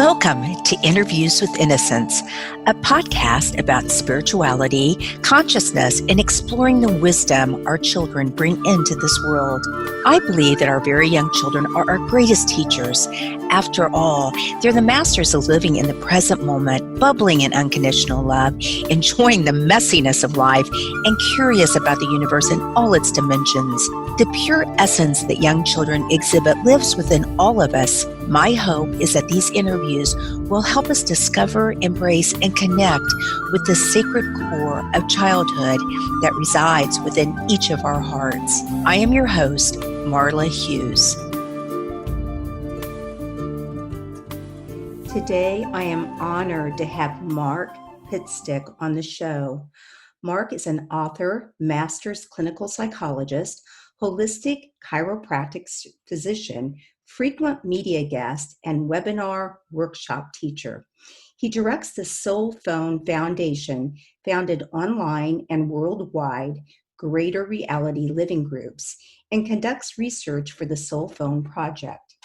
Welcome to Interviews with Innocence, a podcast about spirituality, consciousness, and exploring the wisdom our children bring into this world. I believe that our very young children are our greatest teachers. After all, they're the masters of living in the present moment, bubbling in unconditional love, enjoying the messiness of life, and curious about the universe in all its dimensions. The pure essence that young children exhibit lives within all of us. My hope is that these interviews will help us discover, embrace, and connect with the sacred core of childhood that resides within each of our hearts. I am your host, Marla Hughes. Today, I am honored to have Mark Pitstick on the show. Mark is an author, master's clinical psychologist, holistic chiropractic physician, frequent media guest, and webinar workshop teacher. He directs the SoulPhone Foundation, founded online and worldwide greater reality living groups, and conducts research for the SoulPhone Project.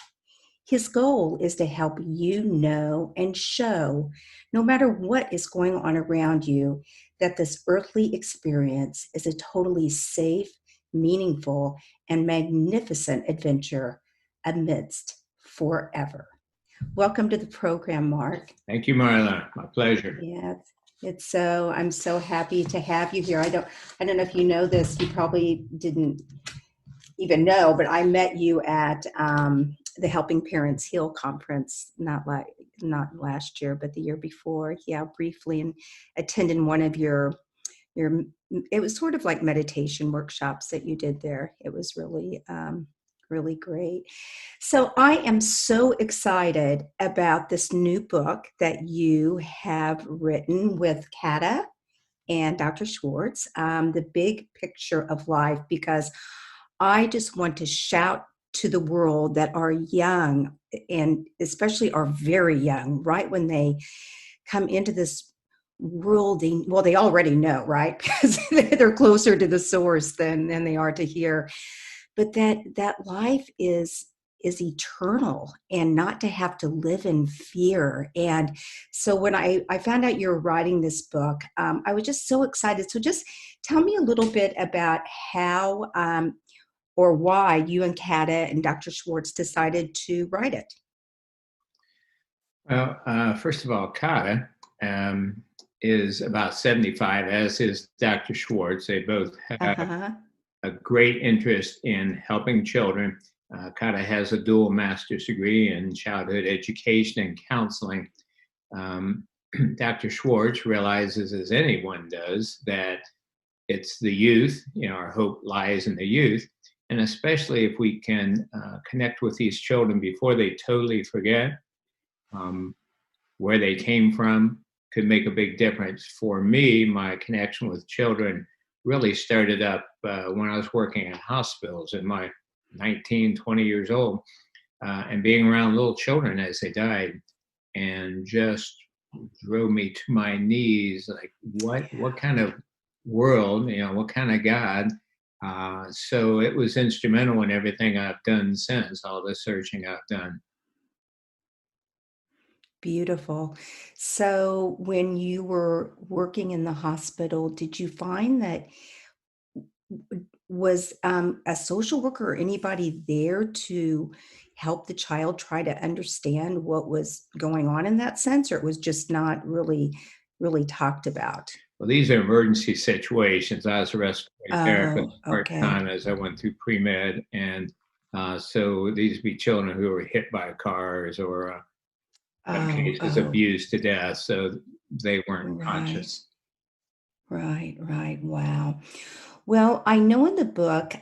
His goal is to help you know and show, no matter what is going on around you, that this earthly experience is a totally safe, meaningful, and magnificent adventure amidst forever. Welcome to the program, Mark. Thank you, Marla. My pleasure. Yeah, I'm so happy to have you here. I don't know if you know this. You probably didn't even know, but I met you at the Helping Parents Heal conference, not last year, but the year before. Yeah, briefly, and attended one of your it was sort of like meditation workshops that you did there. It was really really great. So I am so excited about this new book that you have written with Kata and Dr. Schwartz, The Big Picture of Life, because I just want to shout to the world that are young, and especially are very young, right when they come into this world, they already know, right? Because they're closer to the source than they are to here. But that life is eternal, and not to have to live in fear. And so when I found out you were writing this book, I was just so excited. So just tell me a little bit about how or why you and Kata and Dr. Schwartz decided to write it. Well, first of all, Kata is about 75, as is Dr. Schwartz. They both have a great interest in helping children. Kata has a dual master's degree in childhood education and counseling. Dr. Schwartz realizes, as anyone does, that it's the youth, our hope lies in the youth. And especially if we can connect with these children before they totally forget where they came from, could make a big difference. For me, my connection with children really started up when I was working in hospitals in my 19, 20 years old, and being around little children as they died, and just drove me to my knees. Like, what kind of world, what kind of God? So it was instrumental in everything I've done since, all the searching I've done. Beautiful. So when you were working in the hospital, did you find that was a social worker or anybody there to help the child try to understand what was going on in that sense, or it was just not really talked about? Well, these are emergency situations. I was a respiratory therapist part-time as I went through pre-med, and so these would be children who were hit by cars or cases abused to death, so they weren't conscious. Right. Wow. Well, I know in the book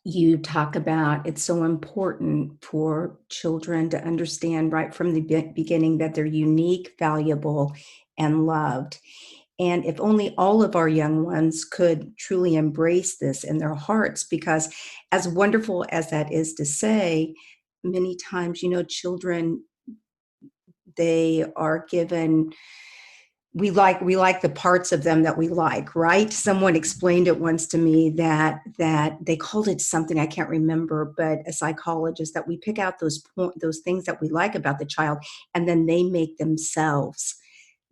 you talk about it's so important for children to understand right from the beginning that they're unique, valuable, and loved. And if only all of our young ones could truly embrace this in their hearts, because as wonderful as that is to say, many times, children, they are given we like the parts of them that we like, right? Someone explained it once to me that they called it something I can't remember, but a psychologist, that we pick out those things that we like about the child, and then they make themselves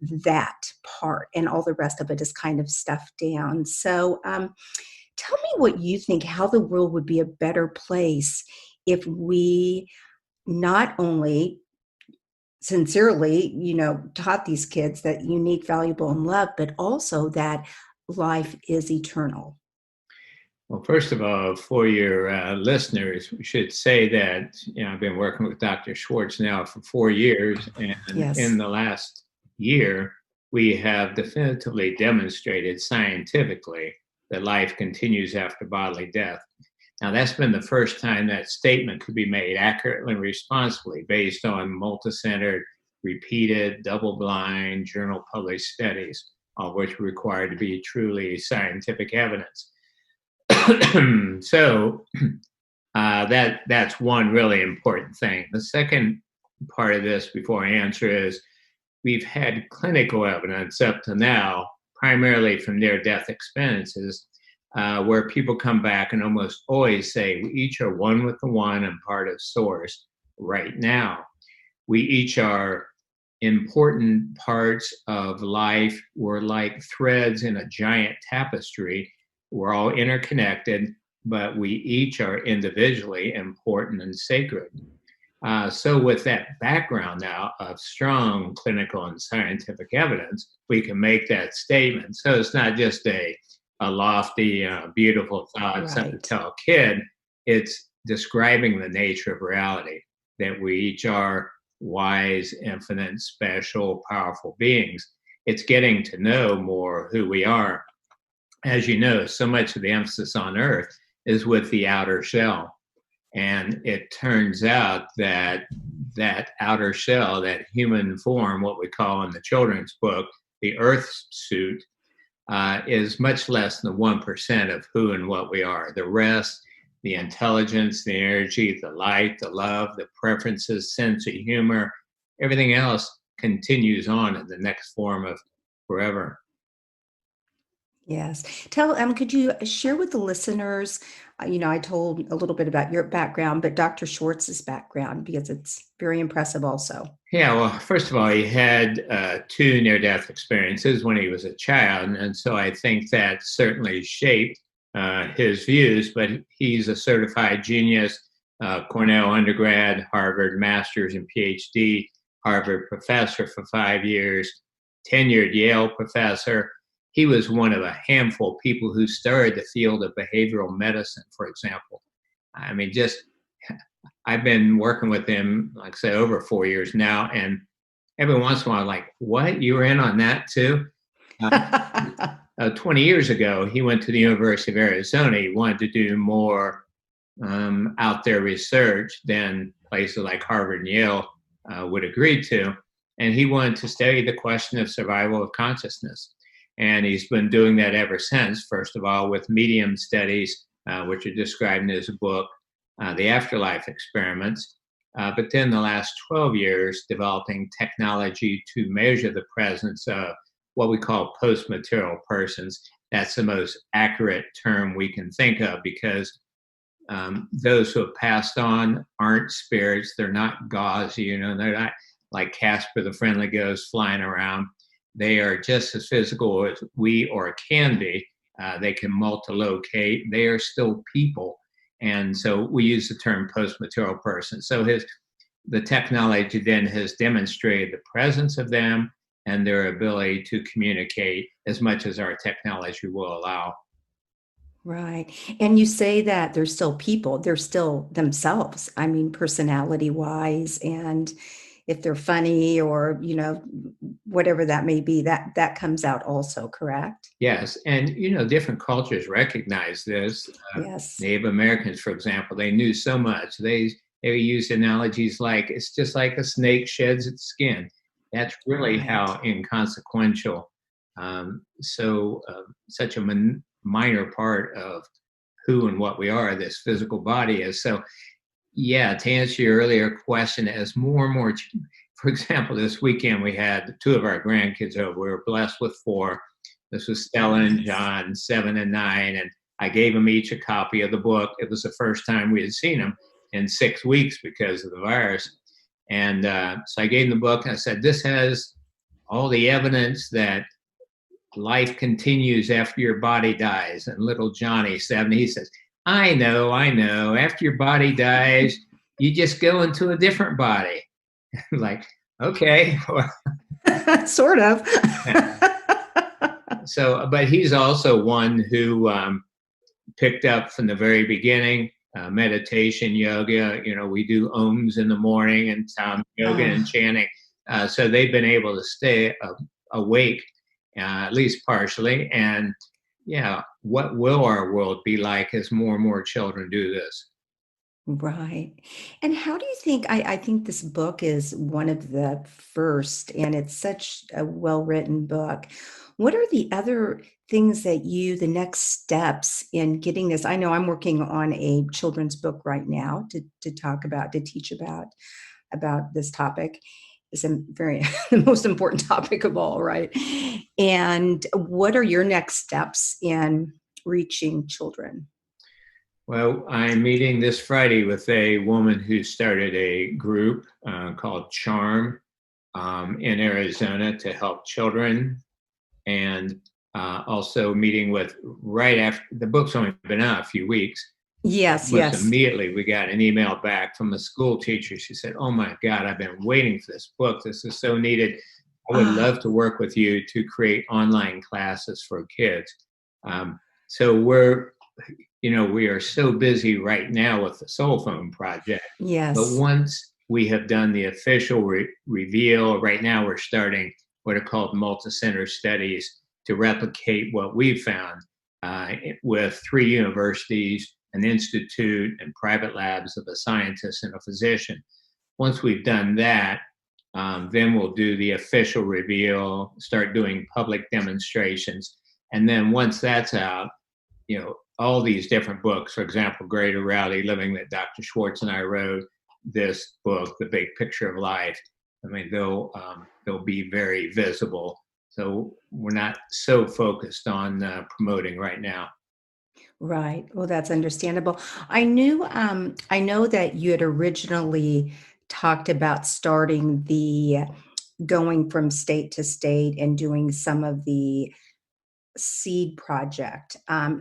that part, and all the rest of it is kind of stuffed down. So tell me what you think, how the world would be a better place if we not only sincerely, taught these kids that unique, valuable, and love, but also that life is eternal. Well, first of all, for your listeners, we should say that I've been working with Dr. Schwartz now for 4 years, and Yes. in the last year, we have definitively demonstrated scientifically that life continues after bodily death. Now, that's been the first time that statement could be made accurately and responsibly based on multi-centered, repeated, double-blind, journal-published studies, all of which are required to be truly scientific evidence. So that's one really important thing. The second part of this, before I answer, is we've had clinical evidence up to now, primarily from near-death experiences, where people come back and almost always say, we each are one with the one and part of source right now. We each are important parts of life. We're like threads in a giant tapestry. We're all interconnected, but we each are individually important and sacred. So with that background now of strong clinical and scientific evidence, we can make that statement. So it's not just a lofty, beautiful thought, something to Right. tell a kid. It's describing the nature of reality, that we each are wise, infinite, special, powerful beings. It's getting to know more who we are. As you know, so much of the emphasis on Earth is with the outer shell. And it turns out that that outer shell, that human form, what we call in the children's book, the Earth suit, is much less than 1% of who and what we are. The rest, the intelligence, the energy, the light, the love, the preferences, sense of humor, everything else continues on in the next form of forever. Yes. Could you share with the listeners, I told a little bit about your background, but Dr. Schwartz's background, because it's very impressive also. Yeah, well, first of all, he had two near death experiences when he was a child. And so I think that certainly shaped his views, but he's a certified genius, Cornell undergrad, Harvard master's and PhD, Harvard professor for 5 years, tenured Yale professor. He was one of a handful of people who started the field of behavioral medicine, for example. I mean, just I've been working with him, like I say, over 4 years now, and every once in a while, like, what? You were in on that too? Uh, 20 years ago, he went to the University of Arizona. He wanted to do more out there research than places like Harvard and Yale would agree to. And he wanted to study the question of survival of consciousness. And he's been doing that ever since, first of all, with medium studies, which are described in his book, the afterlife experiments, but then the last 12 years developing technology to measure the presence of what we call post-material persons. That's the most accurate term we can think of, because those who have passed on aren't spirits. They're not gauzy, they're not like Casper the Friendly Ghost flying around. They are just as physical as we or can be. They can multilocate. They are still people. And so we use the term post-material person. So the technology then has demonstrated the presence of them and their ability to communicate as much as our technology will allow. Right. And you say that they're still people, they're still themselves. I mean, personality wise, and if they're funny or, whatever that may be, that comes out also, correct? Yes, and different cultures recognize this. Yes. Native Americans, for example, they knew so much. They used analogies like it's just like a snake sheds its skin. That's really Right. how inconsequential. Such a minor part of who and what we are, this physical body is. So, yeah, to answer your earlier question, as more and more, for example, this weekend we had two of our grandkids over. We were blessed with four. This was Stella and John, 7 and 9, and I gave them each a copy of the book. It was the first time we had seen them in 6 weeks because of the virus. And so I gave them the book. And I said, this has all the evidence that life continues after your body dies. And little Johnny, 7, he says, I know. After your body dies, you just go into a different body. Like, okay. Sort of. So, but he's also one who picked up from the very beginning, meditation, yoga. We do ohms in the morning and yoga and chanting. So they've been able to stay awake, at least partially. And yeah, what will our world be like as more and more children do this? Right. And how do you think, I think this book is one of the first, and it's such a well-written book. What are the other things that the next steps in getting this? I know I'm working on a children's book right now to teach about this topic. It's a very, the most important topic of all, right? And what are your next steps in reaching children? Well, I'm meeting this Friday with a woman who started a group called Charm in Arizona to help children, and also meeting with right after the book's only been out a few weeks. Yes, Almost yes. immediately we got an email back from a school teacher. She said, "Oh my God, I've been waiting for this book. This is so needed. I would love to work with you to create online classes for kids." So we are so busy right now with the SoulPhone Project. But Yes. once we have done the official reveal, right now we're starting what are called multi-center studies to replicate what we've found with 3 universities, an institute, and private labs of a scientist and a physician. Once we've done that, then we'll do the official reveal, start doing public demonstrations. And then once that's out, all these different books, for example, Greater Reality Living that Dr. Schwartz and I wrote, this book, The Big Picture of Life, I mean, they'll be very visible. So we're not so focused on promoting right now. Right. Well, that's understandable. I know that you had originally talked about starting going from state to state and doing some of the seed project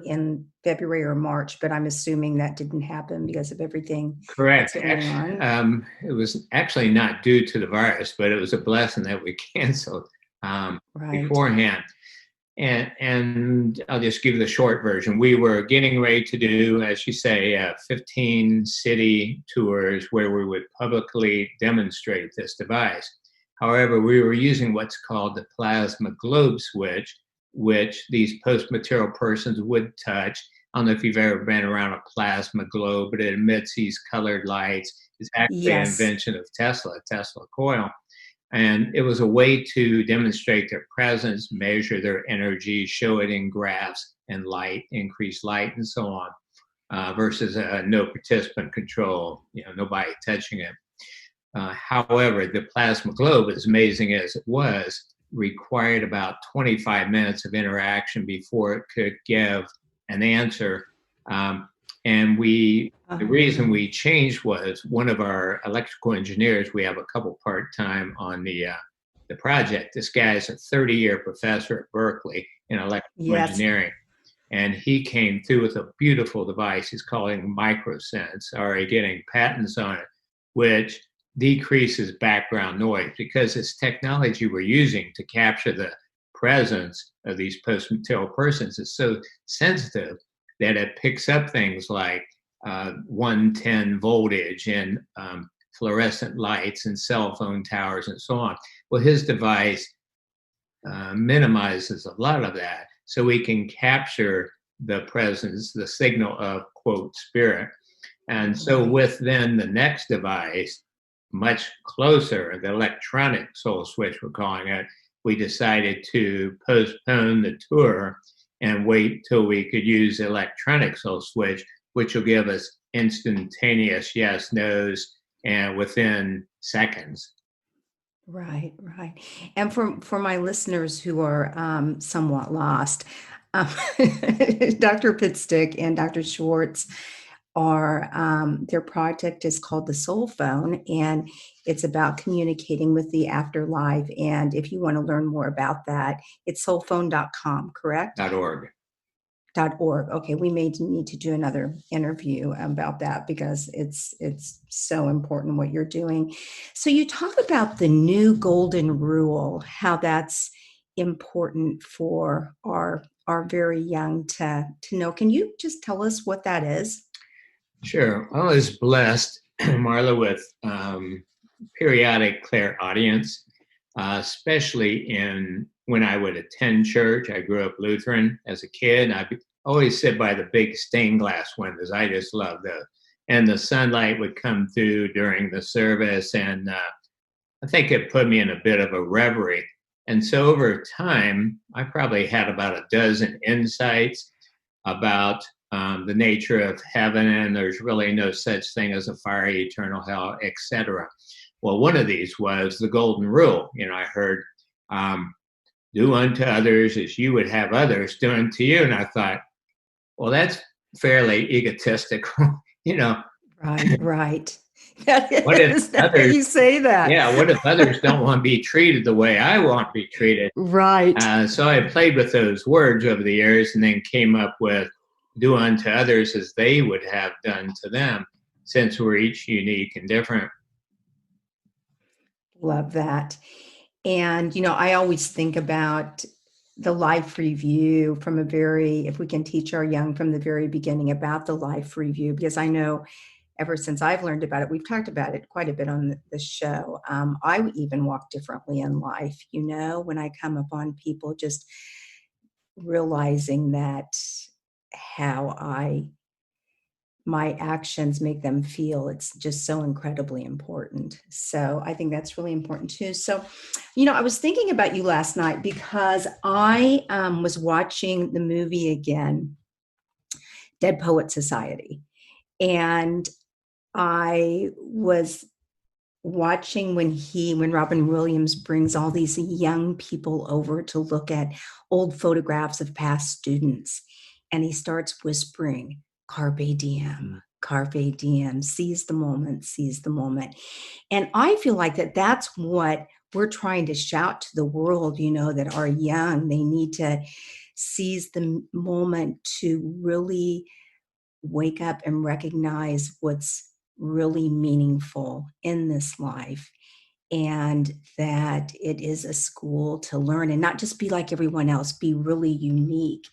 in February or March, but I'm assuming that didn't happen because of everything that's Correct. been going on. It was actually not due to the virus, but it was a blessing that we canceled Right. beforehand. And I'll just give the short version. We were getting ready to do, as you say, 15 city tours where we would publicly demonstrate this device. However, we were using what's called the plasma globe switch, which these post-material persons would touch. I don't know if you've ever been around a plasma globe, but it emits these colored lights. It's actually an Yes. invention of Tesla coil. And it was a way to demonstrate their presence, measure their energy, show it in graphs and light, increase light, and so on, versus no participant control, nobody touching it. However, the plasma globe, as amazing as it was, required about 25 minutes of interaction before it could give an answer. And the reason we changed was one of our electrical engineers, we have a couple part-time on the project. This guy is a 30-year professor at Berkeley in electrical Yes. engineering. And he came through with a beautiful device he's calling MicroSense, already getting patents on it, which decreases background noise, because this technology we're using to capture the presence of these post-material persons is so sensitive that it picks up things like 110 voltage and fluorescent lights and cell phone towers and so on. Well, his device minimizes a lot of that, so we can capture the presence, the signal of, quote, spirit. And so with then the next device, much closer, the electronic soul switch, we're calling it, we decided to postpone the tour and wait till we could use the electronic soul switch, which will give us instantaneous yes, no's, and within seconds. Right, right. And for my listeners who are somewhat lost, um, Dr. Pitstick and Dr. Schwartz are their project is called the Soul Phone, and it's about communicating with the afterlife. And if you want to learn more about that, it's soulphone.com, correct? .org. .org. Okay, we may need to do another interview about that because it's so important what you're doing. So you talk about the new golden rule, how that's important for our very young to know. Can you just tell us what that is? Sure. I was blessed, Marla, with periodic clairaudience, especially in when I would attend church. I grew up Lutheran as a kid. I always sit by the big stained glass windows. I just love those. And the sunlight would come through during the service, and I think it put me in a bit of a reverie. And so over time, I probably had about a dozen insights about the nature of heaven, and there's really no such thing as a fiery eternal hell, etc. Well, one of these was the golden rule. I heard, do unto others as you would have others do unto you. And I thought, well, that's fairly egotistical. Right, right. That What if is that others, you say that. yeah, what if others don't want to be treated the way I want to be treated? Right. So I played with those words over the years and then came up with do unto others as they would have done to them, since we're each unique and different. Love that. And, I always think about the life review from if we can teach our young from the very beginning about the life review, because I know ever since I've learned about it, we've talked about it quite a bit on the show. I even walk differently in life, when I come upon people, just realizing that how my actions make them feel. It's just so incredibly important. So I think that's really important too. So, I was thinking about you last night because I was watching the movie again, Dead Poet Society. And I was watching when Robin Williams brings all these young people over to look at old photographs of past students. And he starts whispering, carpe diem, seize the moment, seize the moment. And I feel like that's what we're trying to shout to the world, that are young. They need to seize the moment to really wake up and recognize what's really meaningful in this life, and that it is a school to learn and not just be like everyone else, be really unique.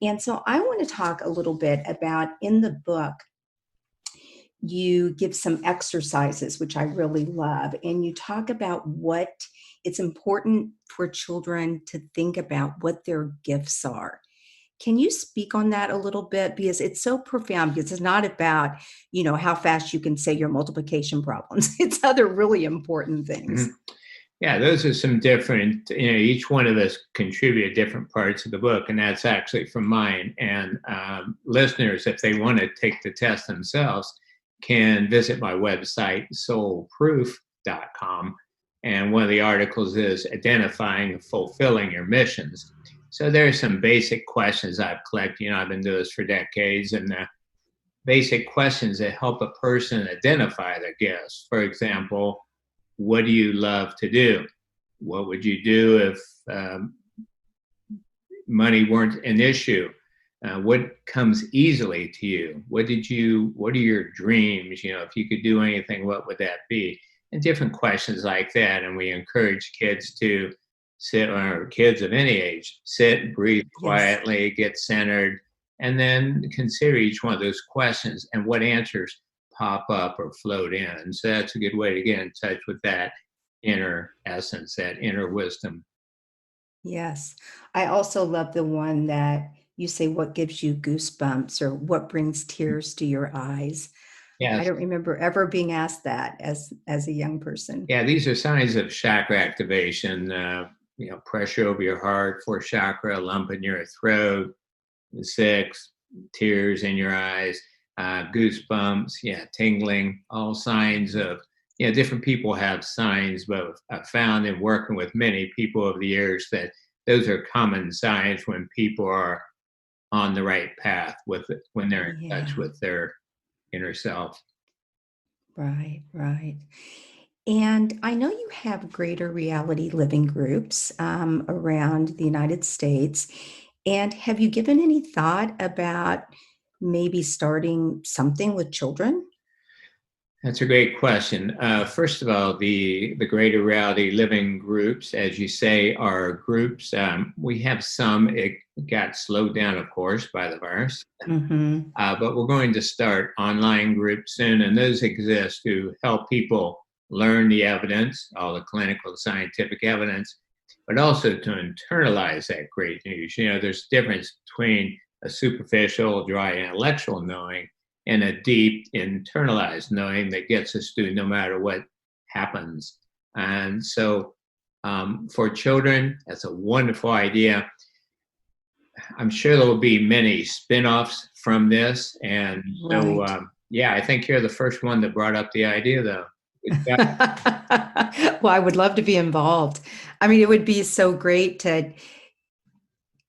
And so I want to talk a little bit about, in the book, you give some exercises, which I really love, and you talk about what it's important for children to think about what their gifts are. Can you speak on that a little bit? Because it's so profound, because it's not about, how fast you can say your multiplication problems. It's other really important things. Mhm. Yeah, those are some different, each one of us contribute different parts of the book, and that's actually from mine. And listeners, if they want to take the test themselves, can visit my website, soulproof.com. And one of the articles is identifying and fulfilling your missions. So there's some basic questions I've collected. I've been doing this for decades, and basic questions that help a person identify their gifts. For example, what do you love to do? What would you do if money weren't an issue? What comes easily to you? What are your dreams? If you could do anything, what would that be? And different questions like that. And we encourage kids to sit, or kids of any age, sit, breathe Yes. quietly, get centered, and then consider each one of those questions and what answers pop up or float in. And so that's a good way to get in touch with that inner essence, that inner wisdom. Yes. I also love the one that you say, what gives you goosebumps, or what brings tears to your eyes. I Yes. don't remember ever being asked that as a young person. Yeah, these are signs of chakra activation. Pressure over your heart, fourth chakra, lump in your throat, the sixth, tears in your eyes, goosebumps, tingling, all signs of different people have signs, but I've found in working with many people over the years that those are common signs when people are on the right path when they're in touch Yeah. with their inner self. Right, right. And I know you have greater reality living groups around the United States. And have you given any thought about maybe starting something with children? That's a great question. First of all, the greater reality living groups, as you say, are groups. We have some. It got slowed down, of course, by the virus, Mm-hmm. but we're going to start online groups soon, and those exist to help people learn the evidence, all the clinical scientific evidence, but also to internalize that great news. There's a difference between a superficial, dry intellectual knowing and a deep internalized knowing that gets us through no matter what happens. And so for children, that's a wonderful idea. I'm sure there will be many spin-offs from this. And so, Right. yeah, I think you're the first one that brought up the idea, though. Well, I would love to be involved. I mean, it would be so great to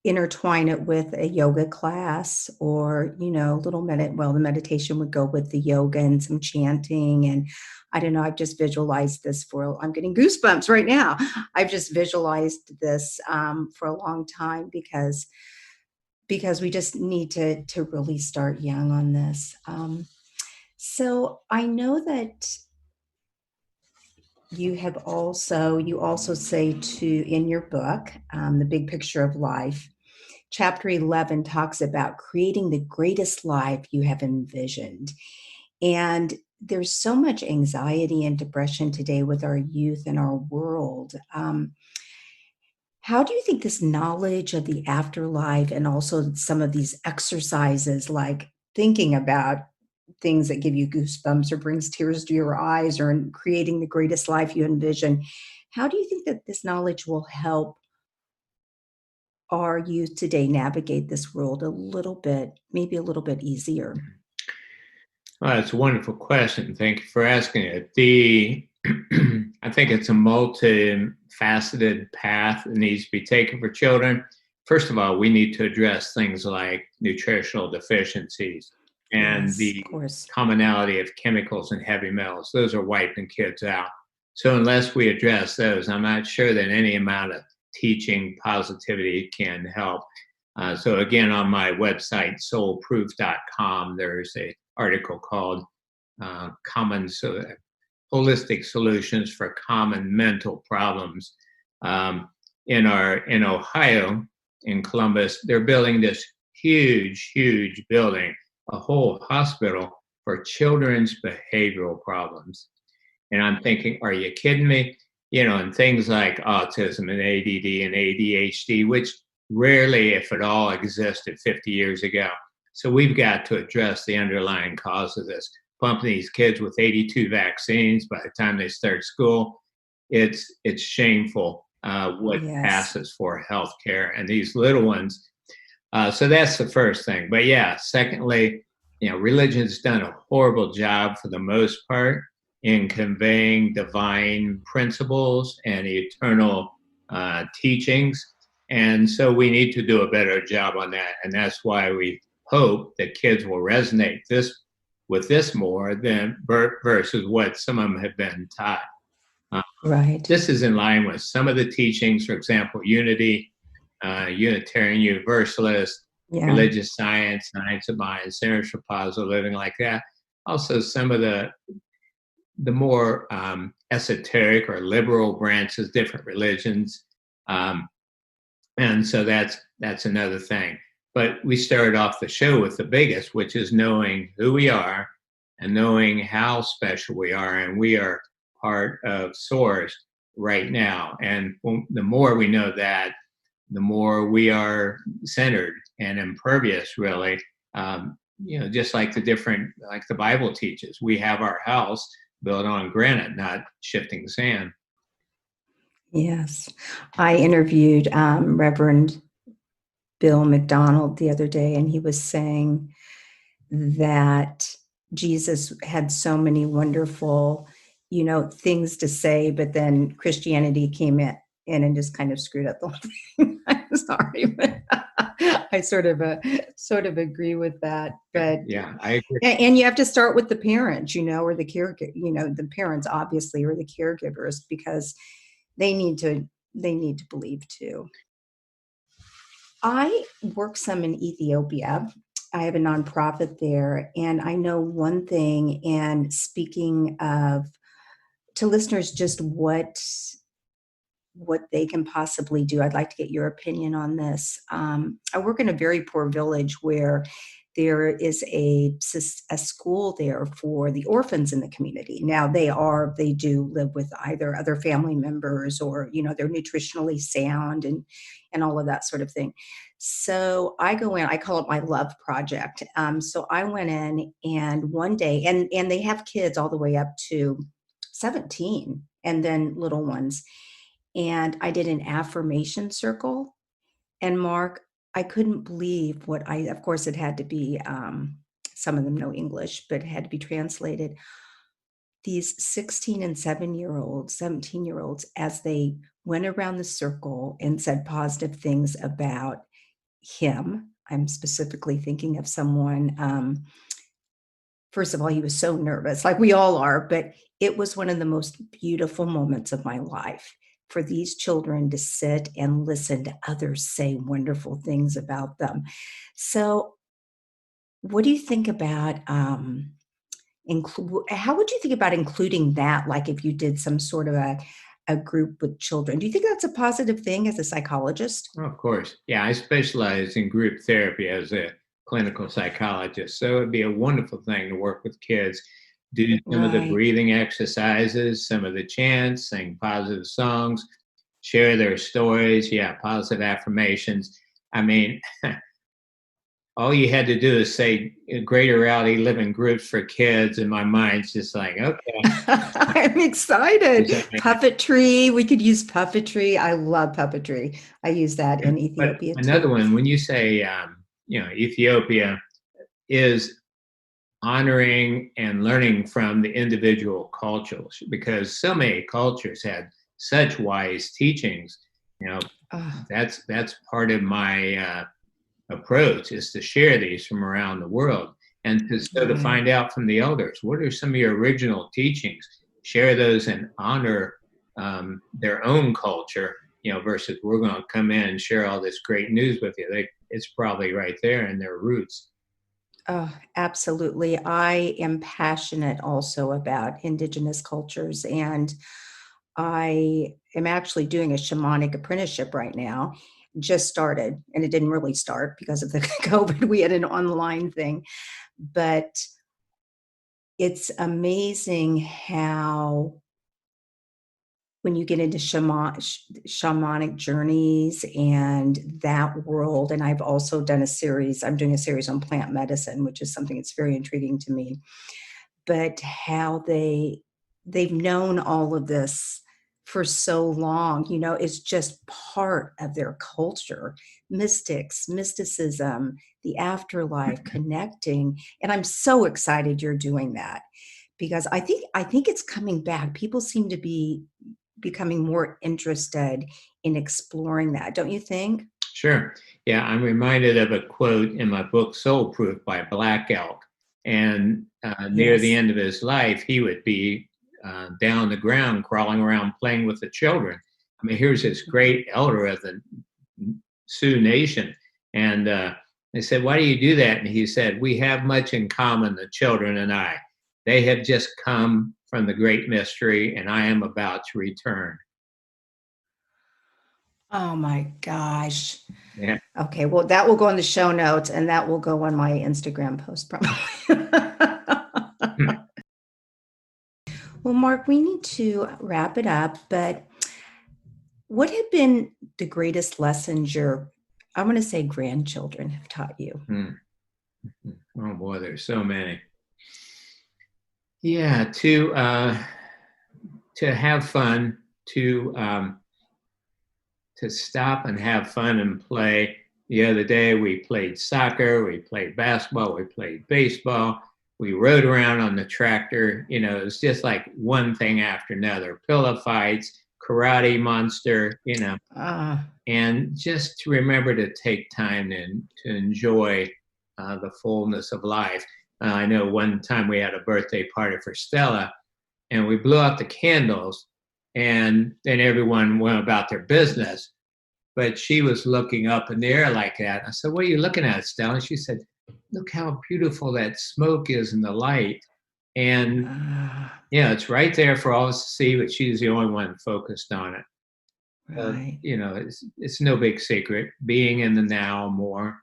intertwine it with a yoga class or, the meditation would go with the yoga and some chanting. And I don't know, I've just visualized this I'm getting goosebumps right now. I've just visualized this for a long time because we just need to really start young on this. So I know that you also say in your book, The Big Picture of Life, chapter 11 talks about creating the greatest life you have envisioned. And there's so much anxiety and depression today with our youth and our world. How do you think this knowledge of the afterlife and also some of these exercises, like thinking about things that give you goosebumps or brings tears to your eyes or in creating the greatest life you envision, how do you think that this knowledge will help our youth today navigate this world maybe a little bit easier? Well, that's a wonderful question. Thank you for asking it. I think it's a multifaceted path that needs to be taken for children. First of all, we need to address things like nutritional deficiencies and Yes, the of course. commonality of chemicals and heavy metals. Those are wiping kids out. So unless we address those, I'm not sure that any amount of teaching positivity can help. So again, on my website, soulproof.com, there's a article called Holistic Solutions for Common Mental Problems. In Ohio, in Columbus, they're building this huge building, a whole hospital for children's behavioral problems. And I'm thinking, are you kidding me? And things like autism and ADD and ADHD, which rarely, if at all, existed 50 years ago. So we've got to address the underlying cause of this. Pumping these kids with 82 vaccines by the time they start school, it's shameful what Yes. passes for healthcare and these little ones. So that's the first thing. But yeah, secondly, religion's done a horrible job for the most part in conveying divine principles and eternal teachings. And so we need to do a better job on that. And that's why we hope that kids will resonate with this more than versus what some of them have been taught. Uh, Right. this is in line with some of the teachings, for example, unity, Unitarian Universalist, Yeah. religious science, science of mind, centers for positive living, like that. Also, some of the more esoteric or liberal branches, different religions, and so that's another thing. But we started off the show with the biggest, which is knowing who we are and knowing how special we are, and we are part of Source right now. And the more we know that, the more we are centered and impervious, really. Just like like the Bible teaches, we have our house built on granite, not shifting sand. Yes. I interviewed Reverend Bill McDonald the other day, and he was saying that Jesus had so many wonderful things to say, but then Christianity came in and just kind of screwed up the whole thing. I'm sorry, but I sort of agree with that. But Yeah, I agree. and you have to start with the parents, or the caregiver, the parents obviously, or the caregivers, because they need to believe too. I work some in Ethiopia. I have a nonprofit there, and I know one thing. And speaking of to listeners, just what they can possibly do, I'd like to get your opinion on this. I work in a very poor village where there is a school there for the orphans in the community. Now they do live with either other family members, or they're nutritionally sound and all of that sort of thing. So I go in, I call it my love project. So I went in, and one day, and they have kids all the way up to 17, and then little ones. And I did an affirmation circle. And Mark, I couldn't believe of course, it had to be, some of them know English, but it had to be translated. These 16 and 17-year-olds, as they went around the circle and said positive things about him. I'm specifically thinking of someone, first of all, he was so nervous, like we all are, but it was one of the most beautiful moments of my life for these children to sit and listen to others say wonderful things about them. So, what do you think about how would you think about including that? Like if you did some sort of a group with children, do you think that's a positive thing as a psychologist? Well, of course. Yeah, I specialize in group therapy as a clinical psychologist. So it'd be a wonderful thing to work with kids, do some of the Right. breathing exercises, some of the chants, sing positive songs, share their stories. Yeah, positive affirmations. I mean, all you had to do is say greater reality living groups for kids, and my mind's just like, okay. I'm excited. Does that make Puppetry. We could use puppetry. I love puppetry. I use that in But Ethiopia another too. one, when you say, Ethiopia is honoring and learning from the individual cultures, because so many cultures had such wise teachings. You know, Oh, that's part of my approach, is to share these from around the world, and to right. find out from the elders, what are some of your original teachings, share those and honor their own culture, versus we're going to come in and share all this great news with you. It's probably right there in their roots. Oh, absolutely. I am passionate also about indigenous cultures, and I am actually doing a shamanic apprenticeship right now. Just started, and it didn't really start because of the COVID. We had an online thing, but it's amazing how when you get into shamanic journeys and that world. And I've also done I'm doing a series on plant medicine, which is something that's very intriguing to me. But how they've known all of this for so long, it's just part of their culture. Mysticism, the afterlife, connecting. And I'm so excited you're doing that, because I think it's coming back. People seem to be becoming more interested in exploring that, don't you think? Sure. Yeah, I'm reminded of a quote in my book, Soul Proof, by Black Elk. And near the Yes. end of his life, he would be down on the ground, crawling around, playing with the children. I mean, here's this Mhm. great elder of the Sioux Nation. And they said, "Why do you do that?" And he said, "We have much in common, the children and I. They have just come from the great mystery, and I am about to return." Oh my gosh. Yeah. Okay, well, that will go in the show notes, and that will go on my Instagram post probably. Well, Mark, we need to wrap it up, but what have been the greatest lessons I'm going to say grandchildren have taught you? Oh boy, there's so many. Yeah, to have fun, to stop and have fun and play. The other day we played soccer, we played basketball, we played baseball. We rode around on the tractor. You know, it was just like one thing after another. Pillow fights, karate monster, you know. And just to remember to take time and to enjoy the fullness of life. I know one time we had a birthday party for Stella, and we blew out the candles, and then everyone went about their business. But she was looking up in the air like that. I said, "What are you looking at, Stella?" And she said, "Look how beautiful that smoke is in the light." And yeah, it's right there for all of us to see, but she's the only one focused on it. Right. You know, it's no big secret. Being in the now more.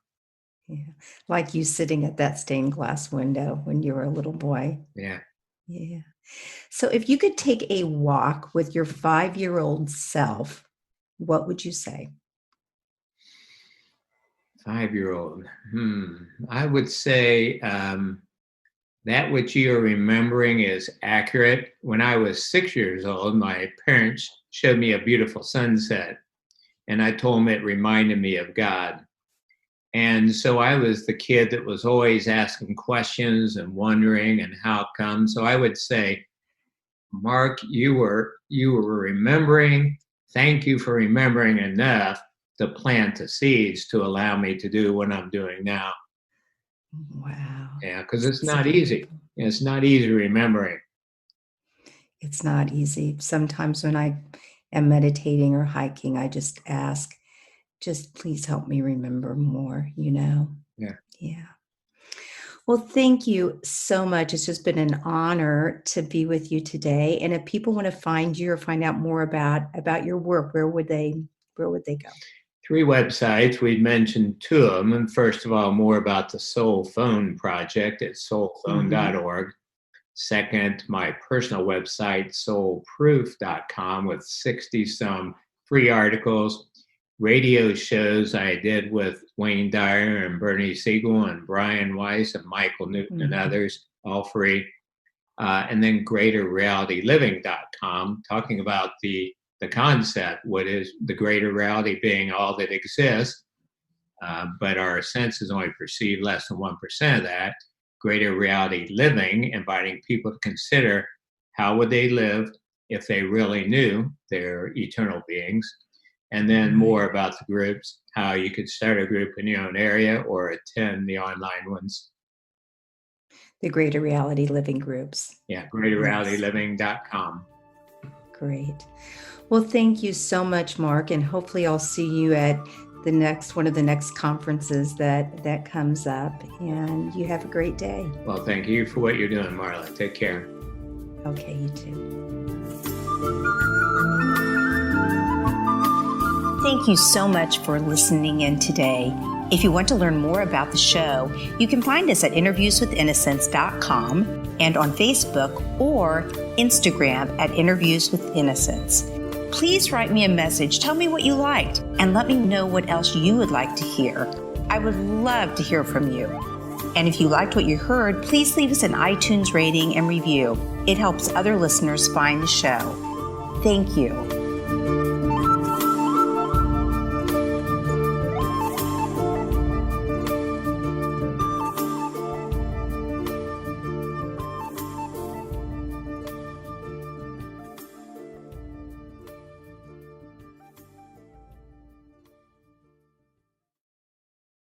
Yeah. Like you sitting at that stained glass window when you were a little boy. Yeah. Yeah. So if you could take a walk with your 5-year-old self, what would you say? 5-year-old. I would say that which you're remembering is accurate. When I was 6 years old, my parents showed me a beautiful sunset, and I told them it reminded me of God. And so I was the kid that was always asking questions and wondering and how come. So I would say, Mark, you were remembering. Thank you for remembering enough to plant the seeds to allow me to do what I'm doing now. Wow. Yeah, because it's not easy. It's not easy remembering. It's not easy. Sometimes when I am meditating or hiking, I just ask, just please help me remember more, you know? Yeah. Yeah. Well, thank you so much. It's just been an honor to be with you today. And if people want to find you or find out more about your work, where would they go? 3 websites. We'd mentioned 2 of them. And first of all, more about the SoulPhone Project at soulphone.org. Second, my personal website, soulproof.com, with 60-some free articles, radio shows I did with Wayne Dyer and Bernie Siegel and Brian Weiss and Michael Newton and others, all free. And then greaterrealityliving.com, talking about the concept, what is the greater reality being all that exists, but our senses only perceive less than 1% of that. Greater reality living, inviting people to consider how would they live if they really knew they're eternal beings. And then more about the groups, how you could start a group in your own area or attend the online ones. The Greater Reality Living groups. Yeah, greaterrealityliving.com. Great. Well, thank you so much, Mark, and hopefully I'll see you at one of the next conferences that comes up, and you have a great day. Well, thank you for what you're doing, Marla. Take care. Okay, you too. Thank you so much for listening in today. If you want to learn more about the show, you can find us at interviewswithinnocence.com and on Facebook or Instagram at Interviews with Innocence. Please write me a message, tell me what you liked, and let me know what else you would like to hear. I would love to hear from you. And if you liked what you heard, please leave us an iTunes rating and review. It helps other listeners find the show. Thank you.